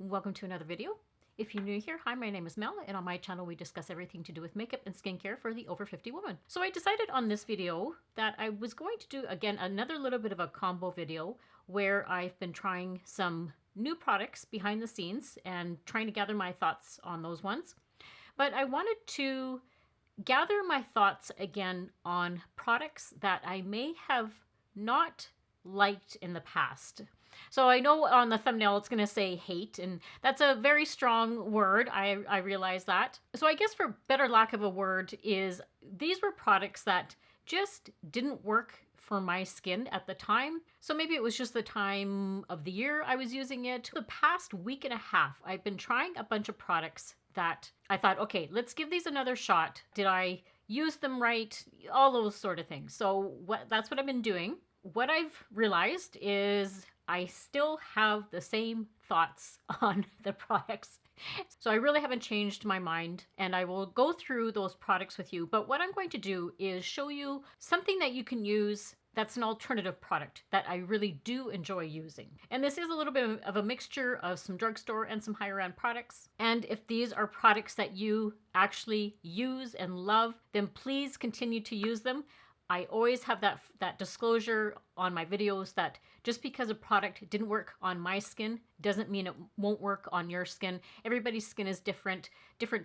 Welcome to another video. If you're new here, hi, my name is Mel, and on my channel we discuss everything to do with makeup and skincare for the over 50 woman. So I decided on this video that I was going to do, again, another little bit of a combo video where I've been trying some new products behind the scenes and trying to gather my thoughts on those ones. But I wanted to gather my thoughts again on products that I may have not liked in the past. So I know on the thumbnail it's going to say hate, and that's a very strong word. I realize that. So I guess for better lack of a word is these were products that just didn't work for my skin at the time. So maybe it was just the time of the year I was using it. The past week and a half, I've been trying a bunch of products that I thought, okay, let's give these another shot. Did I use them right? All those sort of things. So that's what I've been doing. What I've realized is I still have the same thoughts on the products. So I really haven't changed my mind, and I will go through those products with you. But what I'm going to do is show you something that you can use that's an alternative product that I really do enjoy using. And this is a little bit of a mixture of some drugstore and some higher end products. And if these are products that you actually use and love, then please continue to use them. I always have that disclosure on my videos that just because a product didn't work on my skin doesn't mean it won't work on your skin. Everybody's skin is different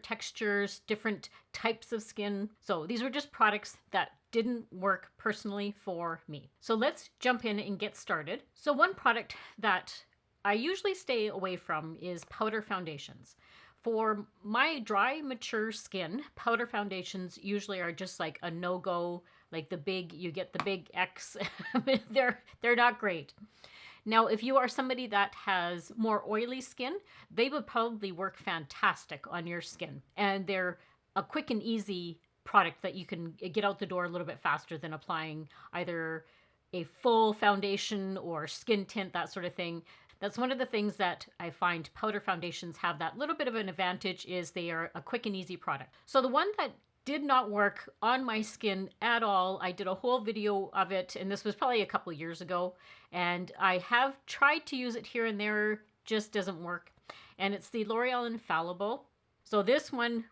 textures, different types of skin. So these were just products that didn't work personally for me. So let's jump in and get started. So one product that I usually stay away from is powder foundations. For my dry, mature skin, powder foundations usually are just like a no-go, like you get the big X. They're not great. Now, if you are somebody that has more oily skin, they would probably work fantastic on your skin. And they're a quick and easy product that you can get out the door a little bit faster than applying either a full foundation or skin tint, that sort of thing. That's one of the things that I find powder foundations have that little bit of an advantage is they are a quick and easy product. So the one that did not work on my skin at all, I did a whole video of it, and this was probably a couple of years ago, and I have tried to use it here and there, just doesn't work. And it's the L'Oreal Infallible. So this one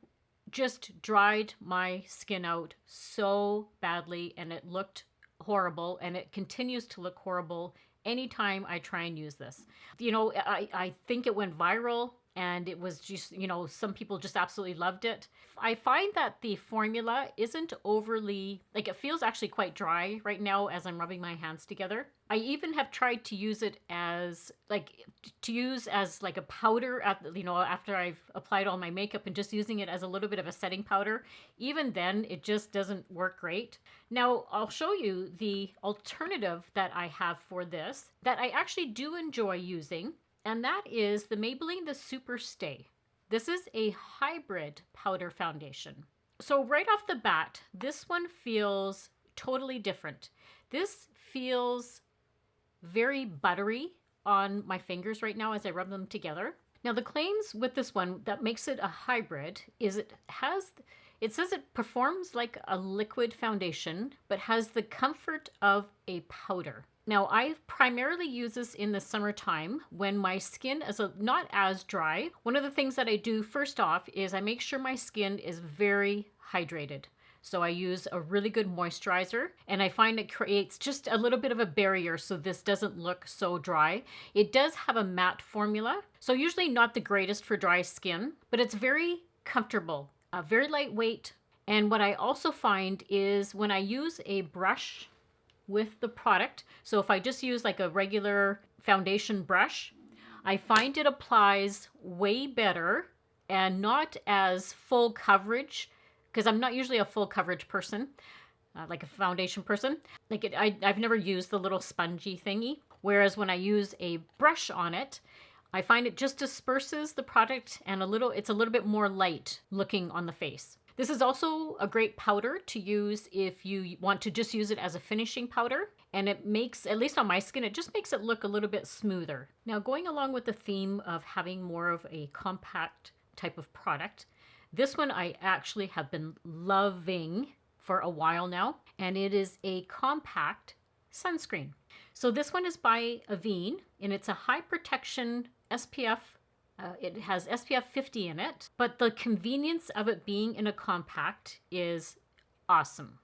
just dried my skin out so badly, and it looked horrible, and it continues to look horrible anytime I try and use this. You know, I think it went viral, and it was just, you know, some people just absolutely loved it. I find that the formula isn't overly, like, it feels actually quite dry right now as I'm rubbing my hands together. I even have tried to use it as like a powder after I've applied all my makeup and just using it as a little bit of a setting powder. Even then, it just doesn't work great. Now, I'll show you the alternative that I have for this that I actually do enjoy using, and that is the Maybelline The Super Stay. This is a hybrid powder foundation. So right off the bat, this one feels totally different. This feels very buttery on my fingers right now as I rub them together. Now the claims with this one that makes it a hybrid is it says it performs like a liquid foundation, but has the comfort of a powder. Now, I primarily use this in the summertime when my skin is not as dry. One of the things that I do first off is I make sure my skin is very hydrated. So I use a really good moisturizer, and I find it creates just a little bit of a barrier so this doesn't look so dry. It does have a matte formula, so usually not the greatest for dry skin, but it's very comfortable, very lightweight. And what I also find is when I use a brush with the product, so if I just use like a regular foundation brush, I find it applies way better and not as full coverage, because I'm not usually a full coverage person, like a foundation person. I've never used the little spongy thingy, whereas when I use a brush on it, I find it just disperses the product and it's a little bit more light looking on the face. This is also a great powder to use if you want to just use it as a finishing powder. And it makes, at least on my skin, it just makes it look a little bit smoother. Now, going along with the theme of having more of a compact type of product, this one I actually have been loving for a while now. And it is a compact sunscreen. So this one is by Avene, and it's a high protection SPF It has SPF 50 in it, but the convenience of it being in a compact is awesome.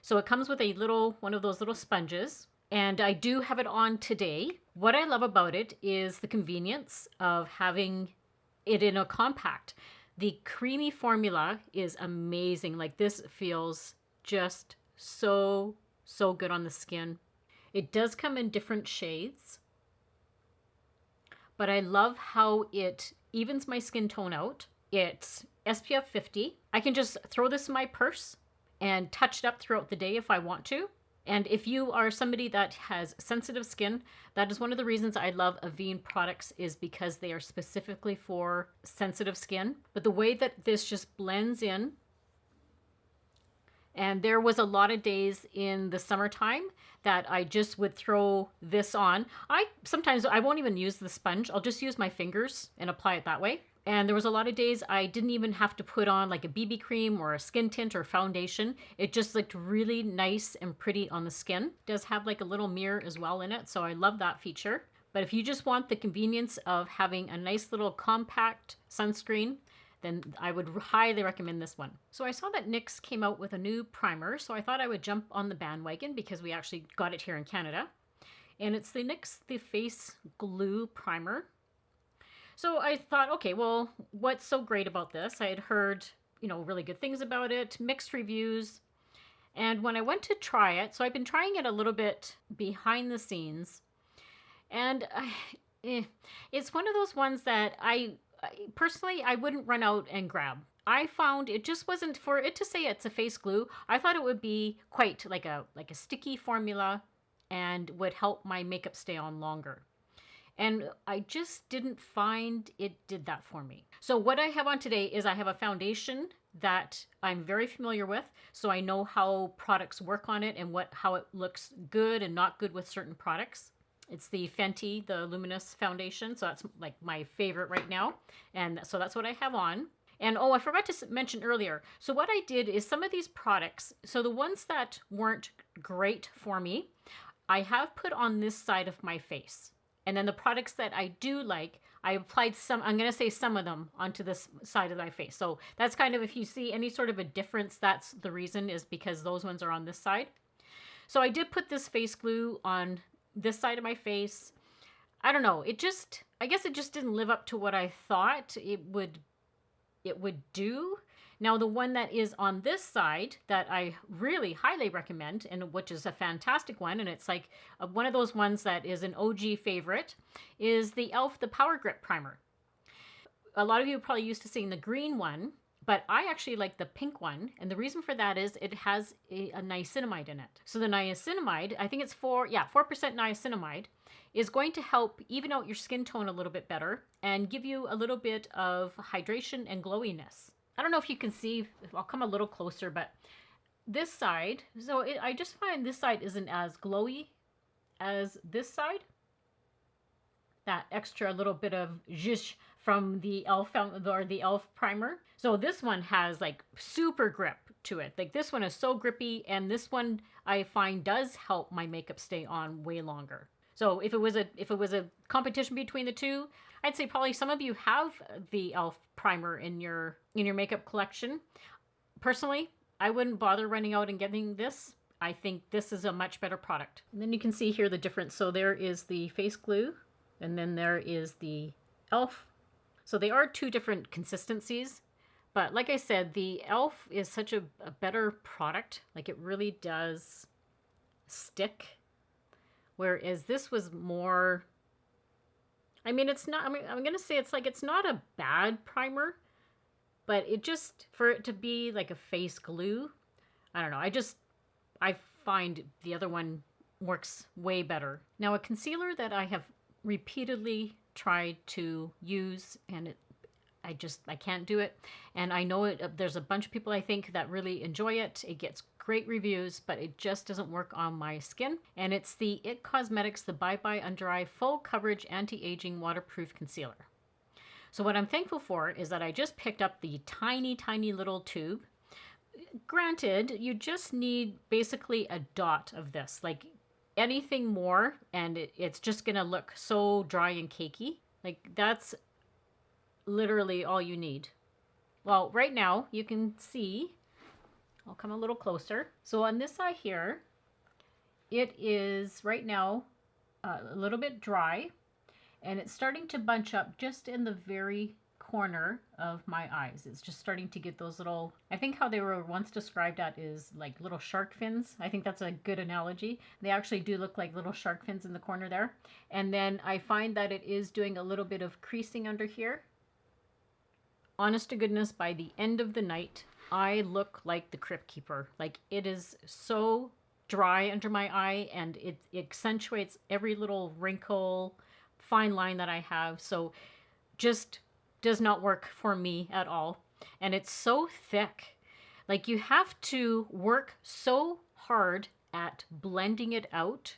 So it comes with a little, one of those little sponges, and I do have it on today. What I love about it is the convenience of having it in a compact. The creamy formula is amazing. Like, this feels just so good on the skin. It does come in different shades, but I love how it evens my skin tone out. It's SPF 50. I can just throw this in my purse and touch it up throughout the day if I want to. And if you are somebody that has sensitive skin, that is one of the reasons I love Avene products, is because they are specifically for sensitive skin. But the way that this just blends in, and there was a lot of days in the summertime that I just would throw this on. Sometimes I won't even use the sponge. I'll just use my fingers and apply it that way. And there was a lot of days I didn't even have to put on like a BB cream or a skin tint or foundation. It just looked really nice and pretty on the skin. It does have like a little mirror as well in it, so I love that feature. But if you just want the convenience of having a nice little compact sunscreen, then I would highly recommend this one. So I saw that NYX came out with a new primer, so I thought I would jump on the bandwagon because we actually got it here in Canada. And it's the NYX Face Glue primer. So I thought, okay, well, what's so great about this? I had heard, really good things about it, mixed reviews. And when I went to try it, so I've been trying it a little bit behind the scenes. And it's one of those ones that personally, I wouldn't run out and grab. I found it just wasn't, for it to say it's a face glue, I thought it would be quite like a sticky formula and would help my makeup stay on longer. And I just didn't find it did that for me. So what I have on today is I have a foundation that I'm very familiar with, so I know how products work on it and how it looks good and not good with certain products. It's the Fenty, the Luminous Foundation, so that's like my favorite right now. And so that's what I have on. And I forgot to mention earlier. So what I did is some of these products, so the ones that weren't great for me, I have put on this side of my face. And then the products that I do like, I applied some, I'm going to say some of them onto this side of my face. So that's kind of, if you see any sort of a difference, that's the reason, is because those ones are on this side. So I did put this face glue on this side of my face. I don't know. I guess it just didn't live up to what I thought it would do. Now, the one that is on this side that I really highly recommend, and which is a fantastic one, and it's like one of those ones that is an OG favorite, is the e.l.f. the Power Grip Primer. A lot of you are probably used to seeing the green one, but I actually like the pink one, and the reason for that is it has a niacinamide in it. So the niacinamide, I think it's 4% niacinamide, is going to help even out your skin tone a little bit better and give you a little bit of hydration and glowiness. I don't know if you can see, I'll come a little closer, but this side, I just find this side isn't as glowy as this side. That extra little bit of zhuzh from the e.l.f. or the e.l.f. primer. So this one has like super grip to it. Like, this one is so grippy, and this one I find does help my makeup stay on way longer. So if it was a competition between the two, I'd say probably some of you have the e.l.f. primer in your makeup collection. Personally, I wouldn't bother running out and getting this. I think this is a much better product. And then you can see here the difference. So there is the face glue, and then there is the e.l.f. So they are two different consistencies. But like I said, the e.l.f. is such a better product. Like, it really does stick. Whereas this was more, I'm going to say it's not a bad primer, but it just, for it to be like a face glue, I don't know. I find the other one works way better. Now, a concealer that I have repeatedly tried to use, and I can't do it. And I know there's a bunch of people I think that really enjoy it. It gets great reviews, but it just doesn't work on my skin. And it's the IT Cosmetics, the Bye Bye Under Eye Full Coverage Anti-Aging Waterproof Concealer. So what I'm thankful for is that I just picked up the tiny, tiny little tube. Granted, you just need basically a dot of this. Like, anything more, and it's just gonna look so dry and cakey. Like, that's literally all you need. Well, right now you can see, I'll come a little closer. So on this side here, it is right now a little bit dry, and it's starting to bunch up just in the very corner of my eyes. It's just starting to get those little, I think how they were once described at is like little shark fins. I think that's a good analogy. They actually do look like little shark fins in the corner there. And then I find that it is doing a little bit of creasing under here. Honest to goodness, by the end of the night, I look like the Crypt Keeper. Like, it is so dry under my eye, and it accentuates every little wrinkle, fine line that I have. So just does not work for me at all. And it's so thick. Like, you have to work so hard at blending it out.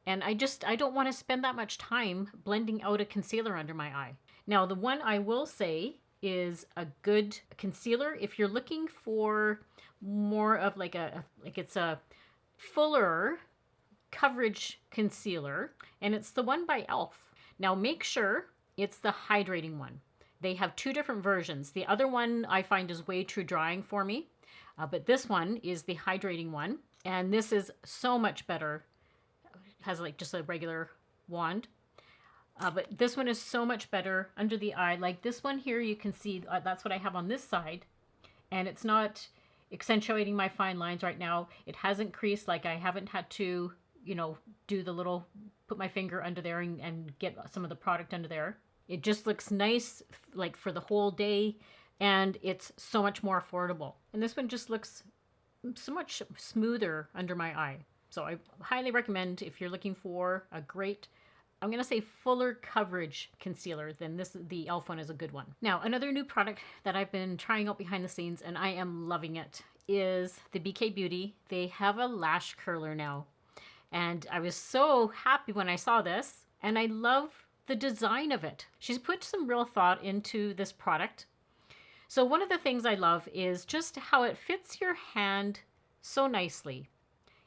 And I don't want to spend that much time blending out a concealer under my eye. Now, the one I will say is a good concealer if you're looking for more of like it's a fuller coverage concealer, and it's the one by e.l.f. Now make sure it's the hydrating one. They have two different versions. The other one I find is way too drying for me, but this one is the hydrating one, and this is so much better. It has like just a regular wand. But this one is so much better under the eye. Like this one here, you can see that's what I have on this side. And it's not accentuating my fine lines right now. It hasn't creased, like I haven't had to, you know, do the little, put my finger under there and get some of the product under there. It just looks nice, like for the whole day. And it's so much more affordable. And this one just looks so much smoother under my eye. So I highly recommend if you're looking for a great, I'm going to say fuller coverage concealer, then the e.l.f. one is a good one. Now, another new product that I've been trying out behind the scenes, and I am loving it, is the BK Beauty. They have a lash curler now. And I was so happy when I saw this, and I love the design of it. She's put some real thought into this product. So one of the things I love is just how it fits your hand so nicely.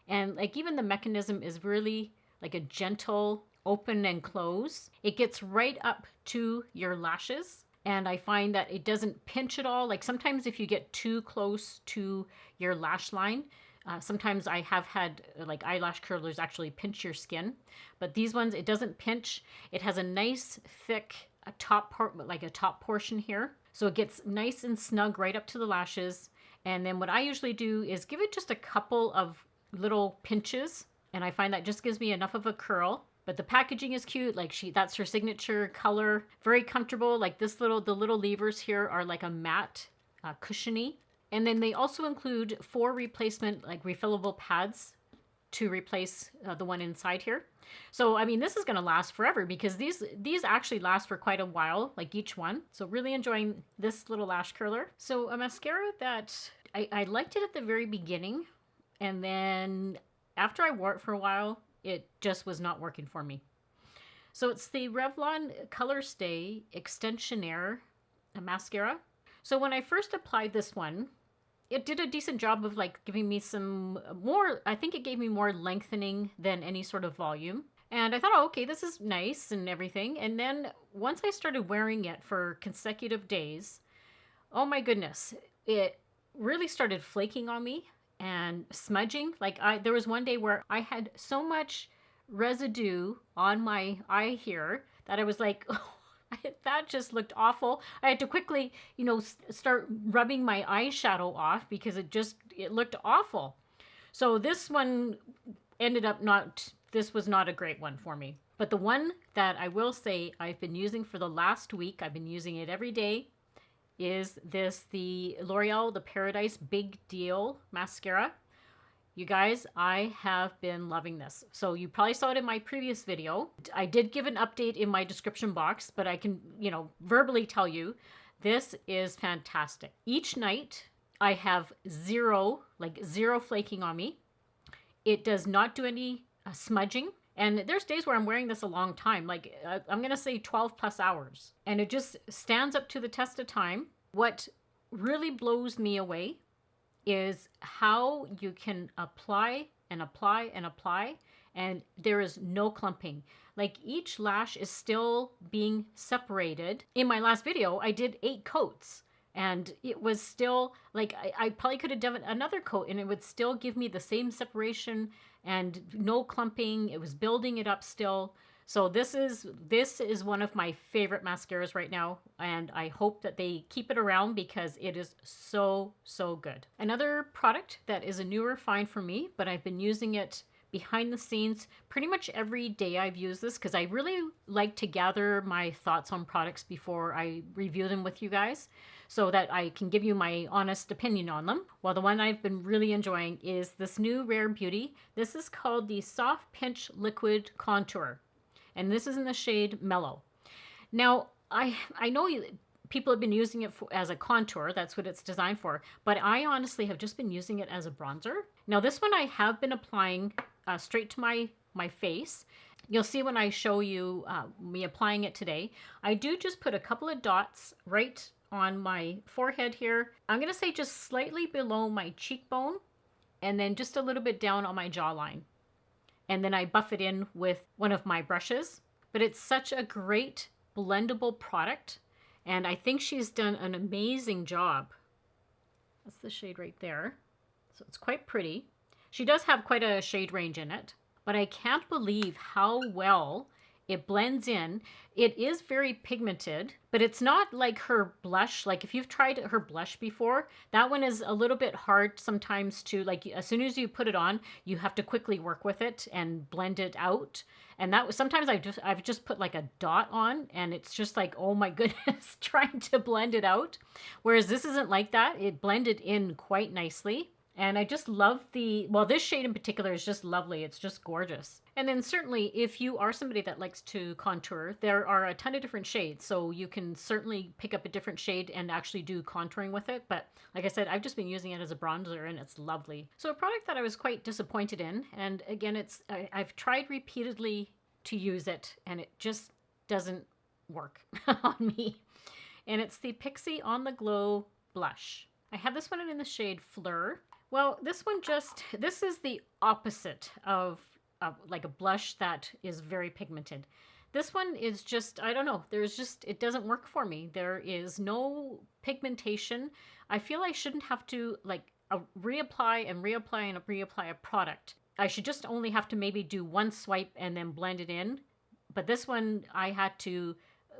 And like even the mechanism is really like a gentle open and close. It gets right up to your lashes, and I find that it doesn't pinch at all. Like sometimes if you get too close to your lash line, sometimes I have had like eyelash curlers actually pinch your skin, but these ones, it doesn't pinch. It has a nice thick top part, like a top portion here, so it gets nice and snug right up to the lashes. And then what I usually do is give it just a couple of little pinches, and I find that just gives me enough of a curl. But the packaging is cute. Like that's her signature color. Very comfortable. Like the little levers here are like a matte, cushiony. And then they also include 4 replacement, like refillable pads to replace the one inside here. So, I mean, this is going to last forever because these actually last for quite a while, like each one. So really enjoying this little lash curler. So a mascara that I liked it at the very beginning. And then after I wore it for a while, it just was not working for me. So it's the Revlon Color Stay Extensionaire mascara. So when I first applied this one, it did a decent job of like giving me some more, I think it gave me more lengthening than any sort of volume. And I thought, oh, okay, this is nice and everything. And then once I started wearing it for consecutive days, oh my goodness, it really started flaking on me and smudging. Like there was one day where I had so much residue on my eye here that I was like, oh, that just looked awful. I had to quickly, you know, start rubbing my eyeshadow off because it looked awful. So this one ended up this was not a great one for me. But the one that I will say I've been using for the last week, I've been using it every day, is the L'Oreal The Paradise Big Deal mascara. You guys, I have been loving this. So you probably saw it in my previous video. I did give an update in my description box, but I can, you know, verbally tell you, this is fantastic. Each night I have zero flaking on me. It does not do any smudging. And there's days where I'm wearing this a long time, like I'm going to say 12 plus hours. And it just stands up to the test of time. What really blows me away is how you can apply and apply and apply and there is no clumping. Like each lash is still being separated. In my last video, I did 8 coats and it was still like, I probably could have done another coat and it would still give me the same separation and no clumping. It was building it up still. So this is one of my favorite mascaras right now, and I hope that they keep it around because it is so, so good. Another product that is a newer find for me, but I've been using it behind the scenes pretty much every day I've used this because I really like to gather my thoughts on products before I review them with you guys so that I can give you my honest opinion on them. Well, the one I've been really enjoying is this new Rare Beauty. This is called the Soft Pinch Liquid Contour, and this is in the shade Mellow. Now, I know people have been using it as a contour. That's what it's designed for. But I honestly have just been using it as a bronzer. Now, this one I have been applying straight to my face. You'll see when I show you me applying it today. I do just put a couple of dots right on my forehead here. I'm going to say just slightly below my cheekbone and then just a little bit down on my jawline. And then I buff it in with one of my brushes. But it's such a great blendable product. And I think she's done an amazing job. That's the shade right there. So it's quite pretty. She does have quite a shade range in it. But I can't believe how well it blends in. It is very pigmented, but it's not like her blush. Like if you've tried her blush before, that one is a little bit hard sometimes to, like, as soon as you put it on, you have to quickly work with it and blend it out. And that was sometimes I've just put like a dot on and it's just like, oh my goodness, trying to blend it out. Whereas this isn't like that. It blended in quite nicely. And I just love this shade in particular is just lovely. It's just gorgeous. And then certainly if you are somebody that likes to contour, there are a ton of different shades. So you can certainly pick up a different shade and actually do contouring with it. But like I said, I've just been using it as a bronzer and it's lovely. So a product that I was quite disappointed in. And again, I've tried repeatedly to use it and it just doesn't work on me. And it's the Pixi On The Glow Blush. I have this one in the shade Fleur. Well, this is the opposite of like a blush that is very pigmented. This one is just, I don't know, it doesn't work for me. There is no pigmentation. I feel I shouldn't have to like reapply and reapply and reapply a product. I should just only have to maybe do one swipe and then blend it in. But this one, I had to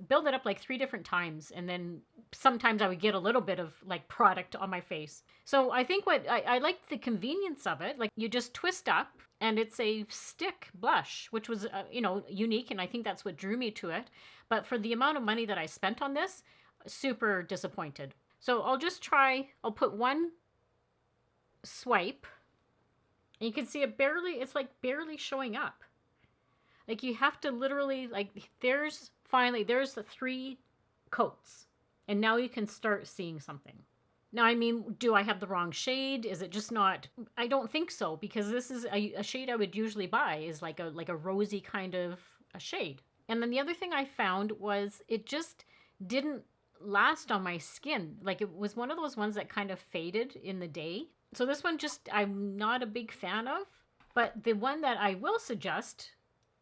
build it up like 3 different times, and then sometimes I would get a little bit of like product on my face. So I think what I like the convenience of it, like you just twist up and it's a stick blush, which was unique, and I think that's what drew me to it. But for the amount of money that I spent on this, super disappointed. So I'll put one swipe and you can see it's like barely showing up. Like you have to literally, like there's the 3 coats. And now you can start seeing something. Now, I mean, do I have the wrong shade? Is it just not? I don't think so, because this is a shade I would usually buy is like a rosy kind of a shade. And then the other thing I found was it just didn't last on my skin. Like it was one of those ones that kind of faded in the day. So this one I'm not a big fan of. But the one that I will suggest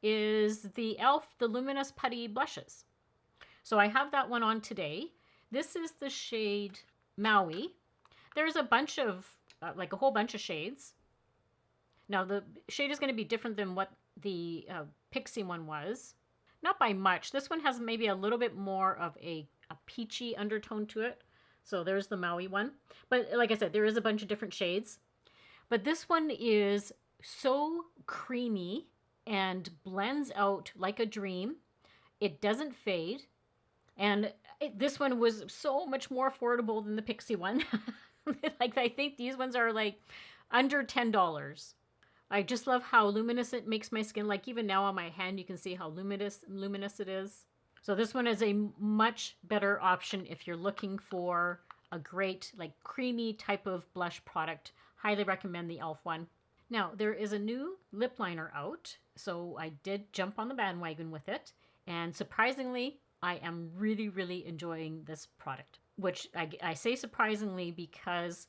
is the e.l.f. The Luminous Putty Blushes. So I have that one on today. This is the shade Maui. There's a bunch of, like a whole bunch of shades. Now the shade is going to be different than what the Pixi one was. Not by much. This one has maybe a little bit more of a peachy undertone to it. So there's the Maui one. But like I said, there is a bunch of different shades. But this one is so creamy and blends out like a dream. It doesn't fade. And this one was so much more affordable than the Pixi one. Like I think these ones are like under $10. I just love how luminous it makes my skin. Like even now on my hand, you can see how luminous it is. So this one is a much better option if you're looking for a great like creamy type of blush product. Highly recommend the e.l.f. one. Now there is a new lip liner out. So I did jump on the bandwagon with it. And surprisingly, I am really, really enjoying this product. Which I say surprisingly because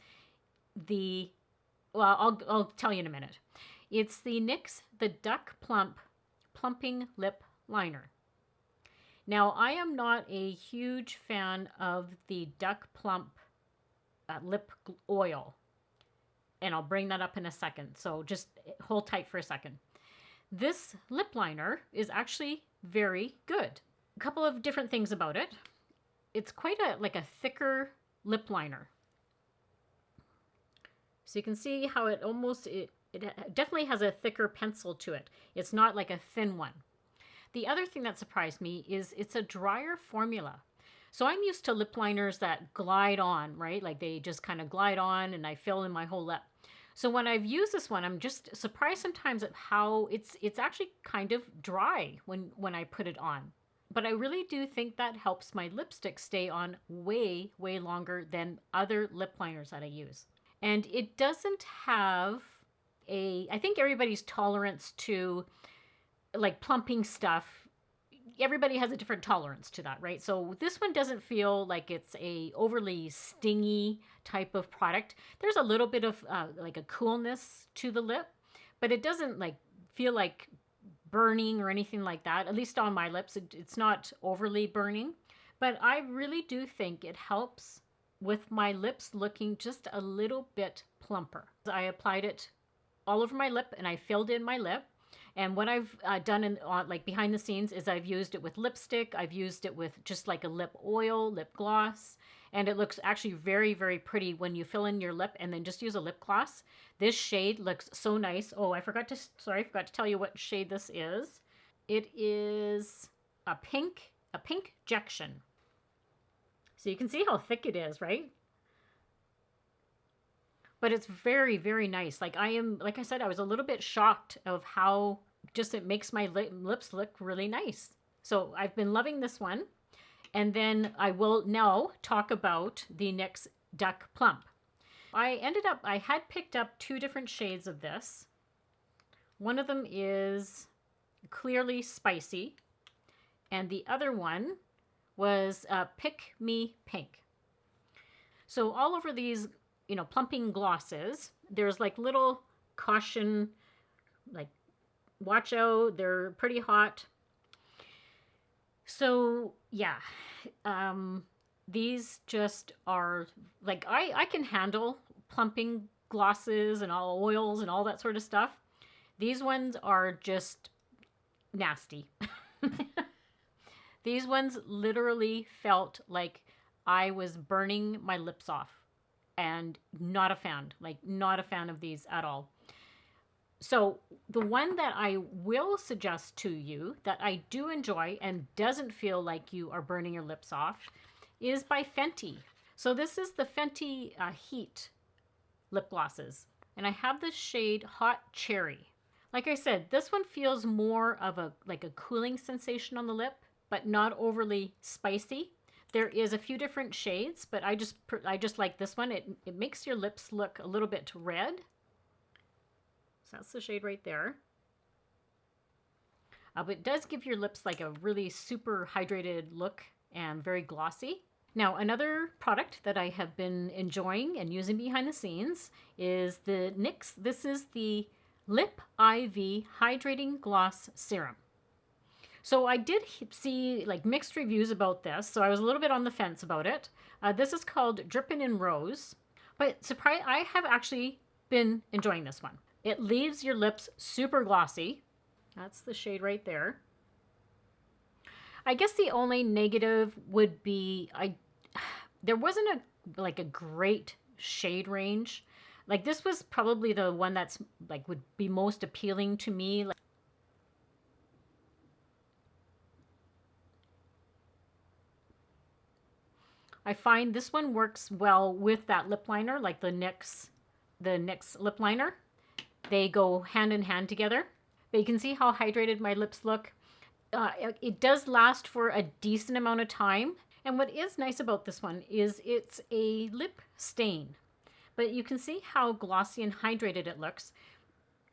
I'll tell you in a minute. It's the NYX the Duck Plump Plumping Lip Liner. Now, I am not a huge fan of the Duck Plump lip oil, and I'll bring that up in a second, so just hold tight for a second. This lip liner is actually very good. A couple of different things about it. It's quite a thicker lip liner. So you can see how it definitely has a thicker pencil to it. It's not like a thin one. The other thing that surprised me is it's a drier formula. So I'm used to lip liners that glide on, right? Like they just kind of glide on and I fill in my whole lip. So when I've used this one, I'm just surprised sometimes at how it's actually kind of dry when I put it on. But I really do think that helps my lipstick stay on way, way longer than other lip liners that I use. And it doesn't have I think everybody's tolerance to like plumping stuff, everybody has a different tolerance to that, right? So this one doesn't feel like it's a overly stingy type of product. There's a little bit of like a coolness to the lip, but it doesn't like feel like burning or anything like that. At least on my lips, it's not overly burning. But I really do think it helps with my lips looking just a little bit plumper. I applied it all over my lip and I filled in my lip. And what I've done like behind the scenes is I've used it with lipstick. I've used it with just like a lip oil, lip gloss. And it looks actually very, very pretty when you fill in your lip and then just use a lip gloss. This shade looks so nice. Oh, I forgot to tell you what shade this is. It is a Pinkjection. So you can see how thick it is, right? But it's very, very nice. Like I said, I was a little bit shocked of how just it makes my lips look really nice. So I've been loving this one. And then I will now talk about the NYX Duck Plump. I had picked up 2 different shades of this. One of them is clearly spicy. And the other one was Pick Me Pink. So all over these, plumping glosses, there's like little caution, like watch out, they're pretty hot. So yeah, these just are like, I can handle plumping glosses and all oils and all that sort of stuff. These ones are just nasty. These ones literally felt like I was burning my lips off, and not a fan of these at all. So the one that I will suggest to you that I do enjoy and doesn't feel like you are burning your lips off is by Fenty. So this is the Fenty Heat lip glosses. And I have the shade Hot Cherry. Like I said, this one feels more of a cooling sensation on the lip, but not overly spicy. There is a few different shades, but I just like this one. It makes your lips look a little bit red. So that's the shade right there. But it does give your lips like a really super hydrated look and very glossy. Now, another product that I have been enjoying and using behind the scenes is the NYX. This is the Lip IV Hydrating Gloss Serum. So I did see like mixed reviews about this, so I was a little bit on the fence about it. This is called Drippin in Rose, but I have actually been enjoying this one. It leaves your lips super glossy. That's the shade right there. I guess the only negative would be there wasn't a great shade range. Like this was probably the one that's like would be most appealing to me. I find this one works well with that lip liner, like the NYX lip liner. They go hand in hand together. But you can see how hydrated my lips look. It does last for a decent amount of time. And what is nice about this one is it's a lip stain. But you can see how glossy and hydrated it looks.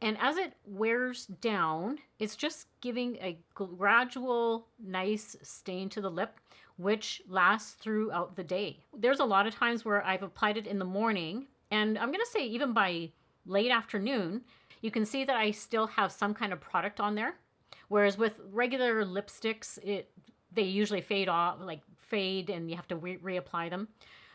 And as it wears down, it's just giving a gradual, nice stain to the lip, which lasts throughout the day. There's a lot of times where I've applied it in the morning, and I'm going to say even by late afternoon, you can see that I still have some kind of product on there. Whereas with regular lipsticks, they usually fade off, like fade, and you have to reapply them.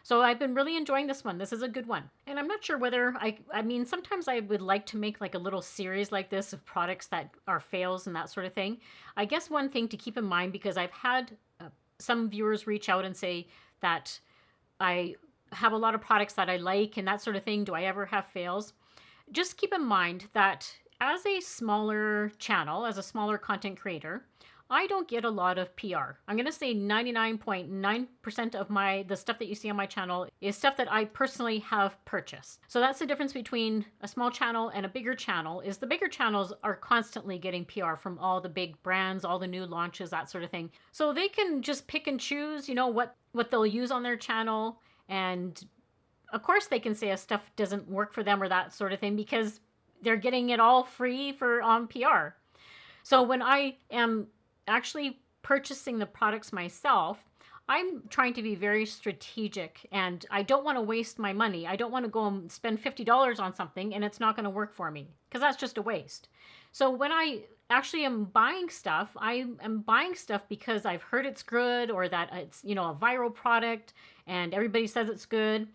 So I've been really enjoying this one. This is a good one. And I'm not sure whether, I mean, sometimes I would like to make like a little series like this of products that are fails and that sort of thing. I guess one thing to keep in mind, because I've had some viewers reach out and say that I have a lot of products that I like and that sort of thing. Do I ever have fails? Just keep in mind that as a smaller channel, as a smaller content creator, I don't get a lot of PR. I'm going to say 99.9% of the stuff that you see on my channel is stuff that I personally have purchased. So that's the difference between a small channel and a bigger channel, is the bigger channels are constantly getting PR from all the big brands, all the new launches, that sort of thing. So they can just pick and choose, you know, what they'll use on their channel. And of course they can say if stuff doesn't work for them or that sort of thing, because they're getting it all free on PR. So when I am actually purchasing the products myself, I'm trying to be very strategic, and I don't want to waste my money. I don't want to go and spend $50 on something and it's not going to work for me, because that's just a waste. So when I actually am buying stuff, I am buying stuff because I've heard it's good, or that it's, you know, a viral product and everybody says it's good.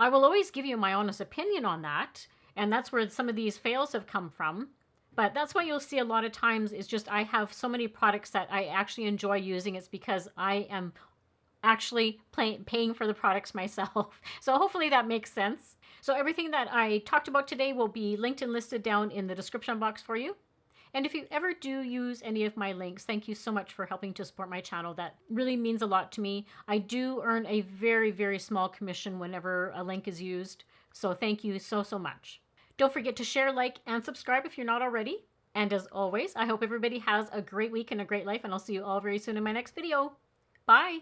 I will always give you my honest opinion on that, and that's where some of these fails have come from. But that's why you'll see a lot of times is just I have so many products that I actually enjoy using. It's because I am actually paying for the products myself. So hopefully that makes sense. So everything that I talked about today will be linked and listed down in the description box for you. And if you ever do use any of my links, thank you so much for helping to support my channel. That really means a lot to me. I do earn a very, very small commission whenever a link is used. So thank you so, so much. Don't forget to share, like, and subscribe if you're not already. And as always, I hope everybody has a great week and a great life, and I'll see you all very soon in my next video. Bye!